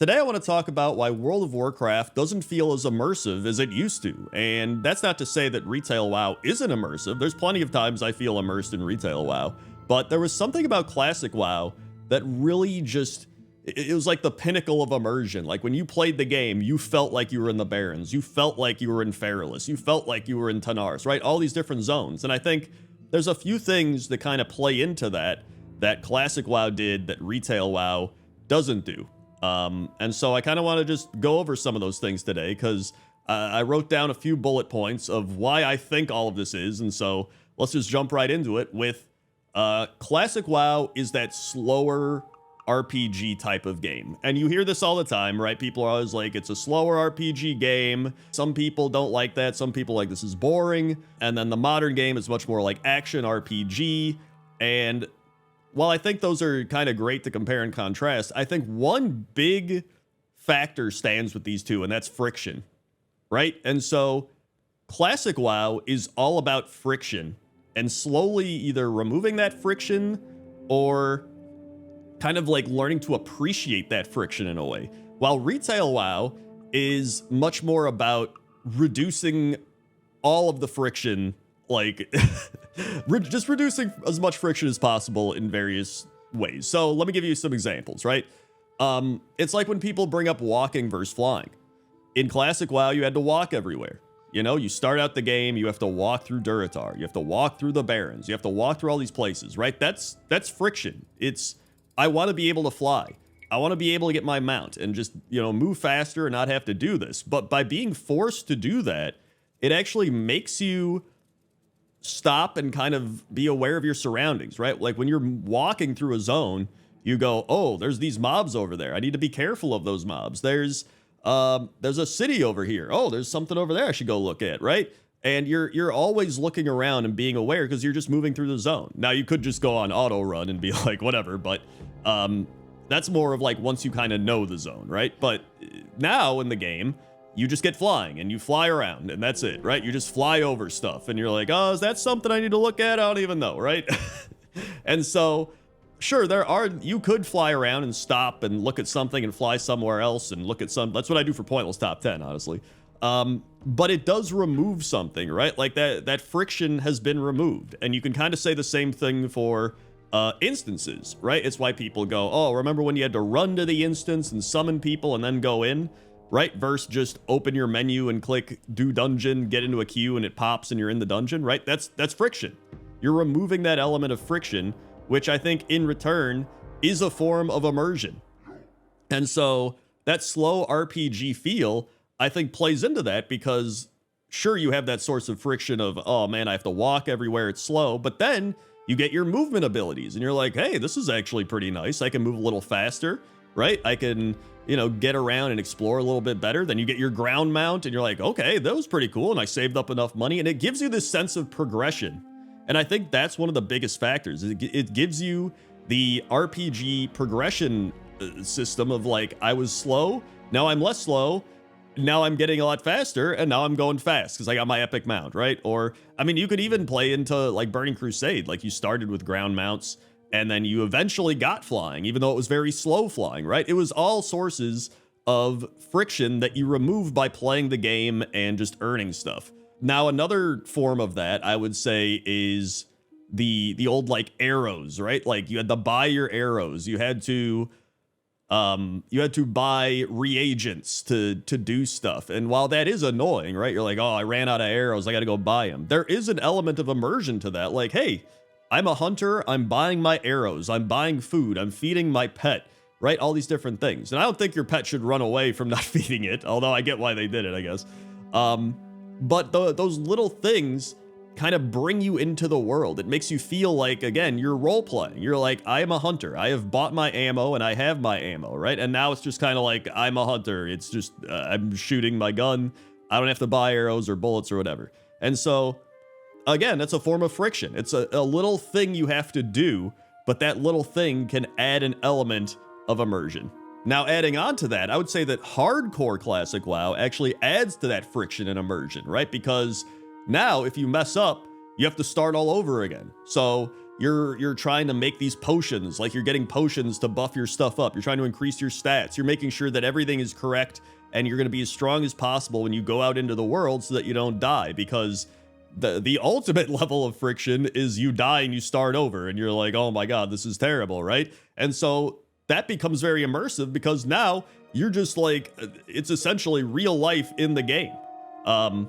Today I want to talk about why World of Warcraft doesn't feel as immersive as it used to. And that's not to say that retail WoW isn't immersive. There's plenty of times I feel immersed in retail WoW. But there was something about classic WoW that really just, it was like the pinnacle of immersion. Like when you played the game, you felt like you were in the Barrens. You felt like you were in Feralus. You felt like you were in Tanaris, right? All these different zones. And I think there's a few things that kind of play into that classic WoW did that retail WoW doesn't do. And so I kind of want to just go over some of those things today because I wrote down a few bullet points of why I think all of this is. And so let's just jump right into it with classic WoW is that slower RPG type of game. And you hear this all the time, right? People are always like, it's a slower RPG game. Some people don't like that. Some people like this is boring. And then the modern game is much more like action RPG. And while I think those are kind of great to compare and contrast, I think one big factor stands with these two, and that's friction, right? And so classic WoW is all about friction and slowly either removing that friction or kind of like learning to appreciate that friction in a way. While retail WoW is much more about reducing all of the friction, like just reducing as much friction as possible in various ways. So let me give you some examples, right? It's like when people bring up walking versus flying. In classic WoW, you had to walk everywhere. You know, you start out the game, you have to walk through Durotar, you have to walk through the Barrens, you have to walk through all these places, right? That's friction. It's, I want to be able to fly. I want to be able to get my mount and just, you know, move faster and not have to do this. But by being forced to do that, it actually makes you stop and kind of be aware of your surroundings, right? Like when you're walking through a zone, you go, oh, there's these mobs over there. I need to be careful of those mobs. There's a city over here. Oh, there's something over there I should go look at, right? And you're always looking around and being aware because you're just moving through the zone. Now you could just go on auto run and be like, whatever, but that's more of like once you kind of know the zone, right? But now in the game, you just get flying and you fly around and that's it, right? You just fly over stuff and you're like, oh, is that something I need to look at? I don't even know, right? And so, sure, you could fly around and stop and look at something and fly somewhere else and look at that's what I do for Pointless Top 10, honestly. But it does remove something, right? Like that friction has been removed. And you can kind of say the same thing for instances, right? It's why people go, oh, remember when you had to run to the instance and summon people and then go in? Right? Versus just open your menu and click do dungeon, get into a queue and it pops and you're in the dungeon, right? That's friction. You're removing that element of friction, which I think in return is a form of immersion. And so that slow RPG feel, I think plays into that because sure, you have that source of friction of, oh man, I have to walk everywhere, it's slow, but then you get your movement abilities and you're like, hey, this is actually pretty nice. I can move a little faster, right? I can, you know, get around and explore a little bit better. Then you get your ground mount and you're like, okay, that was pretty cool. And I saved up enough money and it gives you this sense of progression. And I think that's one of the biggest factors. It gives you the RPG progression system of like, I was slow, now I'm less slow, now I'm getting a lot faster, and now I'm going fast because I got my epic mount, right? Or, I mean, you could even play into like Burning Crusade. Like you started with ground mounts and then you eventually got flying, even though it was very slow flying, right? It was all sources of friction that you remove by playing the game and just earning stuff. Now, another form of that, I would say, is the old like arrows, right? Like you had to buy your arrows. You had to buy reagents to do stuff. And while that is annoying, right? You're like, oh, I ran out of arrows. I got to go buy them. There is an element of immersion to that. Like, hey, I'm a hunter, I'm buying my arrows, I'm buying food, I'm feeding my pet, right? All these different things. And I don't think your pet should run away from not feeding it, although I get why they did it, I guess. But those little things kind of bring you into the world. It makes you feel like, again, you're role-playing. You're like, I am a hunter, I have bought my ammo and I have my ammo, right? And now it's just kind of like, I'm a hunter. It's just, I'm shooting my gun. I don't have to buy arrows or bullets or whatever. And so, again, that's a form of friction. It's a little thing you have to do, but that little thing can add an element of immersion. Now, adding on to that, I would say that hardcore classic WoW actually adds to that friction and immersion, right? Because now if you mess up, you have to start all over again. So you're trying to make these potions, like you're getting potions to buff your stuff up. You're trying to increase your stats. You're making sure that everything is correct and you're going to be as strong as possible when you go out into the world so that you don't die, because the ultimate level of friction is you die and you start over and you're like, oh my God, this is terrible, right? And so that becomes very immersive because now you're just like, it's essentially real life in the game. And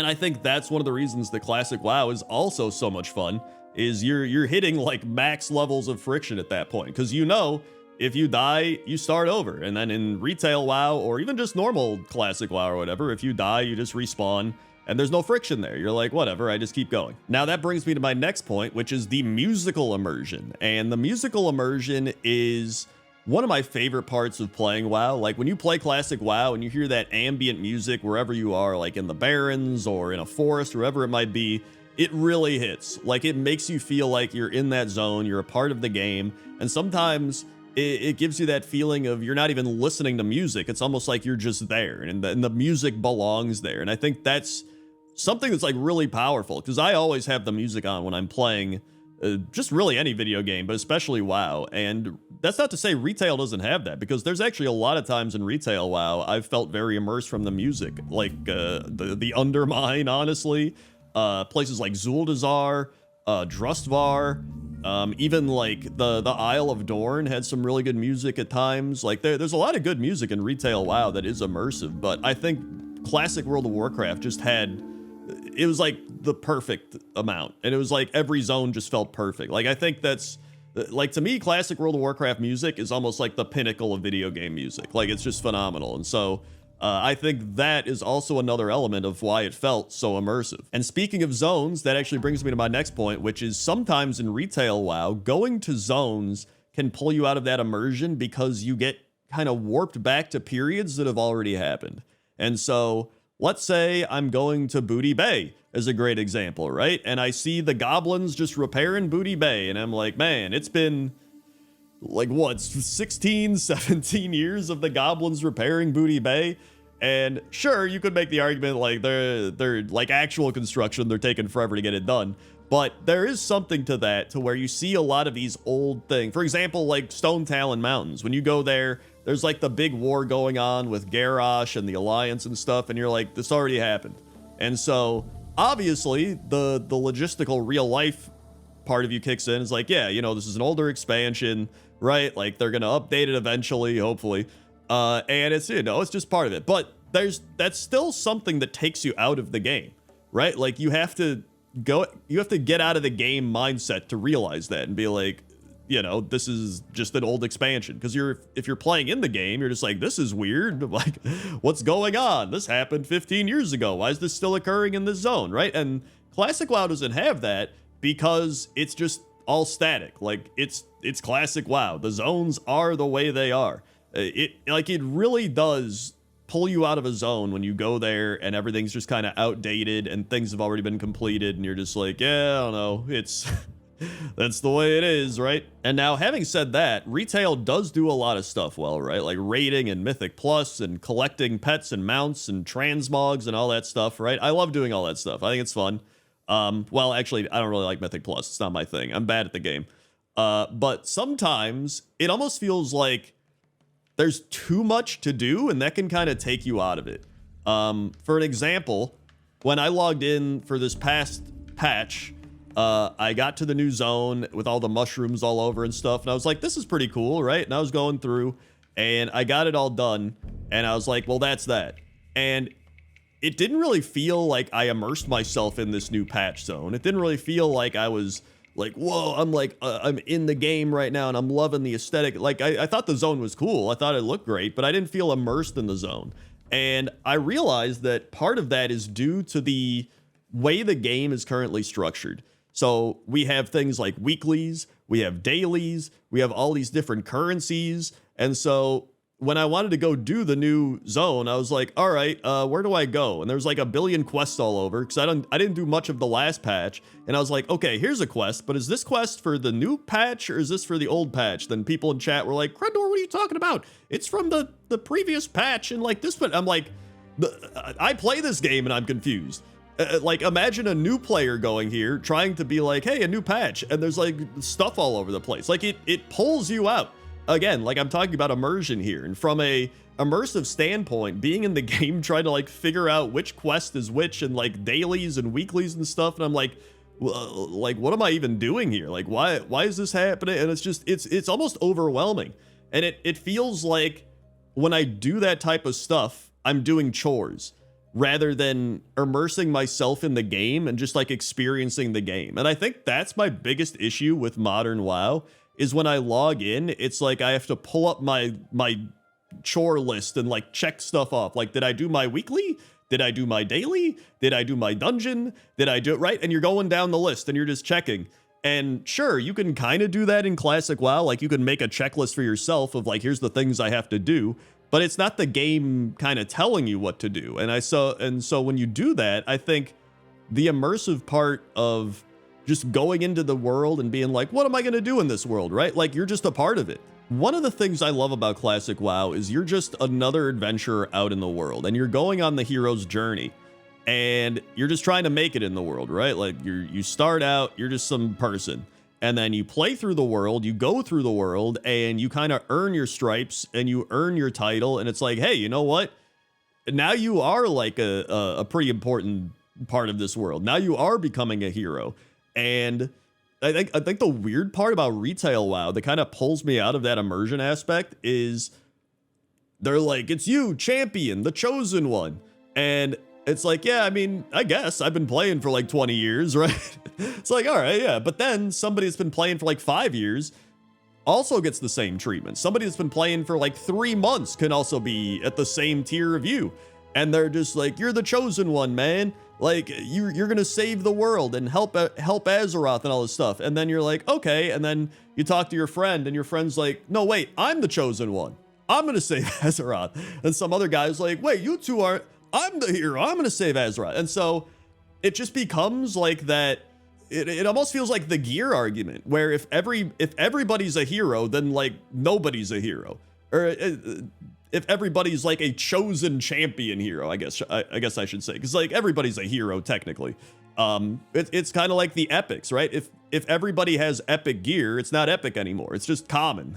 I think that's one of the reasons the classic WoW is also so much fun, is you're hitting like max levels of friction at that point, because you know if you die, you start over. And then in retail WoW, or even just normal classic WoW or whatever, if you die, you just respawn and there's no friction there. You're like, whatever, I just keep going. Now that brings me to my next point, which is the musical immersion. And the musical immersion is one of my favorite parts of playing WoW. Like when you play classic WoW and you hear that ambient music wherever you are, like in the Barrens or in a forest, wherever it might be, it really hits. Like it makes you feel like you're in that zone, you're a part of the game. And sometimes it gives you that feeling of you're not even listening to music. It's almost like you're just there, and the music belongs there. And I think that's something that's like really powerful, because I always have the music on when I'm playing just really any video game, but especially WoW. And that's not to say retail doesn't have that, because there's actually a lot of times in retail WoW I've felt very immersed from the music, like the Undermine, honestly, places like Zuldazar, Drustvar, even like the Isle of Dorn had some really good music at times. Like there's a lot of good music in retail WoW that is immersive, but I think classic World of Warcraft just had, it was like the perfect amount, and it was like every zone just felt perfect. Like I think that's, like, to me, classic World of Warcraft music is almost like the pinnacle of video game music. Like it's just phenomenal. And so I think that is also another element of why it felt so immersive. And speaking of zones, that actually brings me to my next point, which is sometimes in retail WoW, going to zones can pull you out of that immersion because you get kind of warped back to periods that have already happened. And so let's say I'm going to Booty Bay as a great example, right? And I see the goblins just repairing Booty Bay, and I'm like, man, it's been like what, 16, 17 years of the goblins repairing Booty Bay. And sure, you could make the argument like they're like actual construction, they're taking forever to get it done. But there is something to that, to where you see a lot of these old things. For example, like Stone Talon Mountains. When you go there, there's like the big war going on with Garrosh and the Alliance and stuff, and you're like, this already happened. And so obviously the logistical real life part of you kicks in. It's like, yeah, you know, this is an older expansion, right? Like they're gonna update it eventually, hopefully. And it's, you know, it's just part of it. But that's still something that takes you out of the game, right? Like you have to get out of the game mindset to realize that and be like, you know, this is just an old expansion. Because if you're playing in the game, you're just like, this is weird. Like, what's going on? This happened 15 years ago. Why is this still occurring in this zone, right? And classic WoW doesn't have that because it's just all static. Like it's classic WoW. The zones are the way they are. It really does pull you out of a zone when you go there and everything's just kind of outdated and things have already been completed and you're just like, yeah, I don't know, it's that's the way it is, right? And now, having said that, retail does do a lot of stuff well, right? Like raiding and Mythic Plus and collecting pets and mounts and transmogs and all that stuff, right? I love doing all that stuff. I think it's fun. Well, actually, I don't really like Mythic Plus. It's not my thing. I'm bad at the game. But sometimes it almost feels like there's too much to do, and that can kind of take you out of it. For an example, when I logged in for this past patch, I got to the new zone with all the mushrooms all over and stuff, and I was like, this is pretty cool, right? And I was going through, and I got it all done, and I was like, well, that's that. And it didn't really feel like I immersed myself in this new patch zone. It didn't really feel like I was like, whoa, I'm in the game right now and I'm loving the aesthetic. Like, I thought the zone was cool. I thought it looked great, but I didn't feel immersed in the zone. And I realized that part of that is due to the way the game is currently structured. So we have things like weeklies, we have dailies, we have all these different currencies. And so when I wanted to go do the new zone, I was like, all right, where do I go? And there's like a billion quests all over because I didn't do much of the last patch. And I was like, okay, here's a quest, but is this quest for the new patch or is this for the old patch? Then people in chat were like, Crendor, what are you talking about? It's from the previous patch and like this one. I'm like, I play this game and I'm confused. Like, imagine a new player going here trying to be like, hey, a new patch, and there's like stuff all over the place. Like, it pulls you out. Again, like, I'm talking about immersion here, and from a immersive standpoint, being in the game trying to like figure out which quest is which, and like dailies and weeklies and stuff, and I'm like, well, like, what am I even doing here? Like, why is this happening? And it's just, it's almost overwhelming. And it feels like when I do that type of stuff, I'm doing chores rather than immersing myself in the game and just like experiencing the game. And I think that's my biggest issue with modern WoW, is when I log in, it's like I have to pull up my chore list and like check stuff off. Like, did I do my weekly? Did I do my daily? Did I do my dungeon? Did I do it right? And you're going down the list and you're just checking. And sure, you can kind of do that in classic WoW. Like, you can make a checklist for yourself of like, here's the things I have to do, but it's not the game kind of telling you what to do. And so when you do that, I think the immersive part of just going into the world and being like, what am I going to do in this world, right? Like, you're just a part of it. One of the things I love about classic WoW is you're just another adventurer out in the world, and you're going on the hero's journey, and you're just trying to make it in the world, right? Like, you start out, you're just some person, and then you play through the world, you go through the world, and you kind of earn your stripes and you earn your title. And it's like, hey, you know what? Now you are like a pretty important part of this world. Now you are becoming a hero. And I think the weird part about retail WoW that kind of pulls me out of that immersion aspect is they're like, it's you, champion, the chosen one. And it's like, yeah, I mean, I guess I've been playing for like 20 years, right? It's like, all right, yeah. But then somebody that's been playing for like 5 years also gets the same treatment. Somebody that's been playing for like 3 months can also be at the same tier of you. And they're just like, you're the chosen one, man. Like, you're gonna save the world and help Azeroth and all this stuff. And then you're like, okay. And then you talk to your friend, and your friend's like, no, wait, I'm the chosen one. I'm gonna save Azeroth. And some other guy's like, wait, you two aren't. I'm the hero. I'm gonna save Azeroth. And so it just becomes like that. It almost feels like the gear argument, where if everybody's a hero, then like nobody's a hero, or if everybody's like a chosen champion hero, I guess I should say, because like everybody's a hero technically. It's kind of like the epics, right? If everybody has epic gear, it's not epic anymore. It's just common.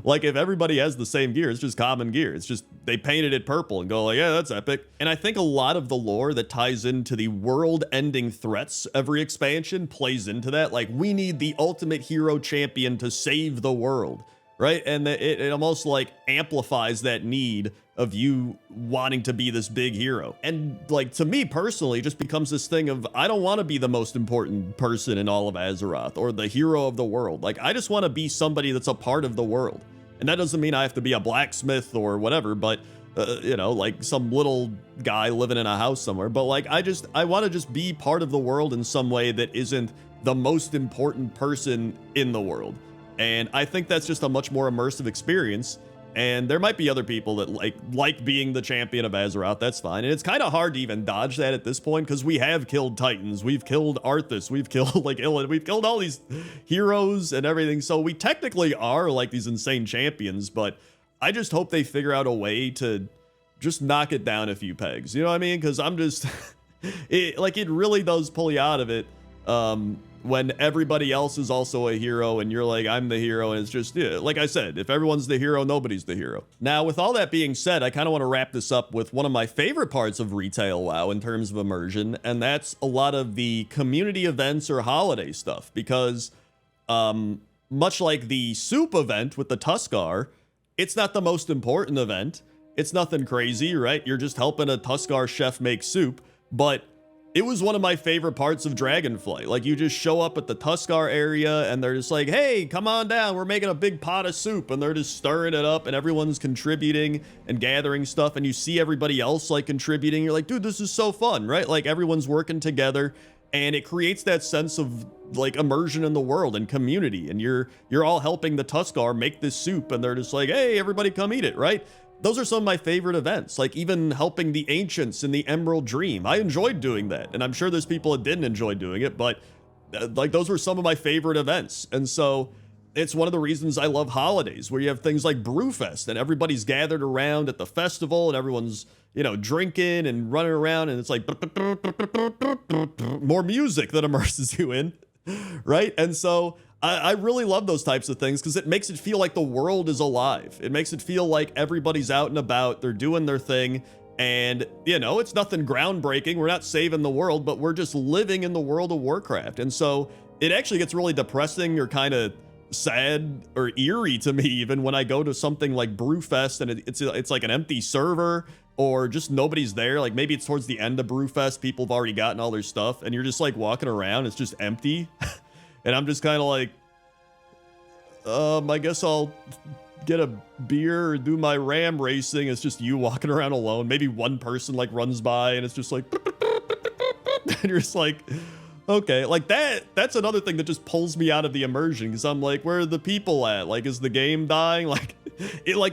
Like, if everybody has the same gear, it's just common gear. It's just they painted it purple and go like, yeah, that's epic. And I think a lot of the lore that ties into the world-ending threats every expansion plays into that. Like, we need the ultimate hero champion to save the world, right? And it almost like amplifies that need of you wanting to be this big hero. And like, to me personally, it just becomes this thing of, I don't want to be the most important person in all of Azeroth or the hero of the world. Like, I just want to be somebody that's a part of the world. And that doesn't mean I have to be a blacksmith or whatever, but you know, like some little guy living in a house somewhere. But like, I want to just be part of the world in some way that isn't the most important person in the world. And I think that's just a much more immersive experience. And there might be other people that like being the champion of Azeroth. That's fine. And it's kind of hard to even dodge that at this point, because we have killed Titans, we've killed Arthas, we've killed like Illidan, we've killed all these heroes and everything. So we technically are like these insane champions, but I just hope they figure out a way to just knock it down a few pegs. You know what I mean? Because I'm just, it really does pull you out of it. When everybody else is also a hero and you're like, I'm the hero. And it's just, yeah, like I said, if everyone's the hero, nobody's the hero. Now, with all that being said, I kind of want to wrap this up with one of my favorite parts of retail WoW in terms of immersion. And that's a lot of the community events or holiday stuff, because much like the soup event with the Tuskar, it's not the most important event. It's nothing crazy, right? You're just helping a Tuskar chef make soup, but it was one of my favorite parts of Dragonflight. Like, you just show up at the Tuskar area and they're just like, hey, come on down, we're making a big pot of soup, and they're just stirring it up and everyone's contributing and gathering stuff, and you see everybody else like contributing. You're like, dude, this is so fun, right? Like, everyone's working together, and it creates that sense of like immersion in the world and community, and you're all helping the Tuskar make this soup, and they're just like, hey, everybody come eat it, right? Those are some of my favorite events, like even helping the Ancients in the Emerald Dream. I enjoyed doing that, and I'm sure there's people that didn't enjoy doing it, but like, those were some of my favorite events. And so it's one of the reasons I love holidays, where you have things like Brewfest and everybody's gathered around at the festival and everyone's, you know, drinking and running around, and it's like more music that immerses you in, right? And so I really love those types of things because it makes it feel like the world is alive. It makes it feel like everybody's out and about, they're doing their thing. And, you know, it's nothing groundbreaking. We're not saving the world, but we're just living in the world of Warcraft. And so it actually gets really depressing or kind of sad or eerie to me even when I go to something like Brewfest and it's like an empty server or just nobody's there. Like maybe it's towards the end of Brewfest, people have already gotten all their stuff and you're just like walking around, it's just empty. And I'm just kind of like, I guess I'll get a beer or do my ram racing. It's just you walking around alone. Maybe one person like runs by and it's just like, and you're just like, okay, like that's another thing that just pulls me out of the immersion because I'm like, where are the people at? Like, is the game dying? Like,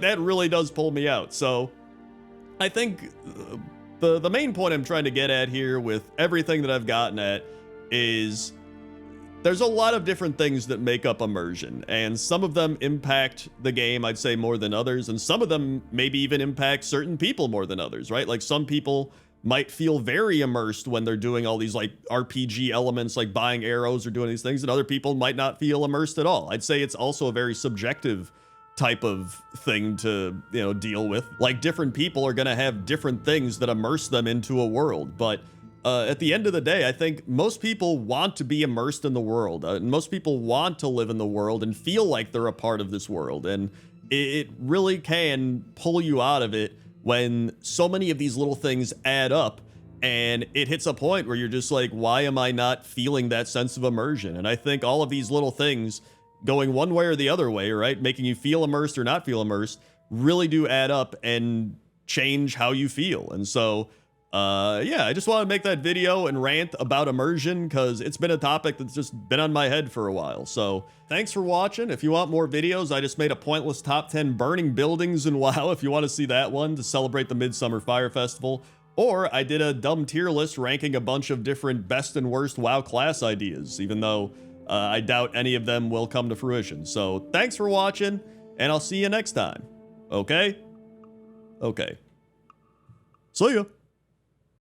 that really does pull me out. So I think the main point I'm trying to get at here with everything that I've gotten at is there's a lot of different things that make up immersion, and some of them impact the game, I'd say, more than others, and some of them maybe even impact certain people more than others, right? Like some people might feel very immersed when they're doing all these like RPG elements, like buying arrows or doing these things, and other people might not feel immersed at all. I'd say it's also a very subjective type of thing to, you know, deal with. Like different people are going to have different things that immerse them into a world, but at the end of the day, I think most people want to be immersed in the world. Most people want to live in the world and feel like they're a part of this world. And it really can pull you out of it when so many of these little things add up and it hits a point where you're just like, why am I not feeling that sense of immersion? And I think all of these little things going one way or the other way, right, making you feel immersed or not feel immersed, really do add up and change how you feel. And so yeah, I just want to make that video and rant about immersion because it's been a topic that's just been on my head for a while. So thanks for watching. If you want more videos, I just made a pointless top 10 burning buildings in WoW if you want to see that one to celebrate the Midsummer Fire Festival. Or I did a dumb tier list ranking a bunch of different best and worst WoW class ideas, even though I doubt any of them will come to fruition. So thanks for watching, and I'll see you next time. Okay? Okay. See ya.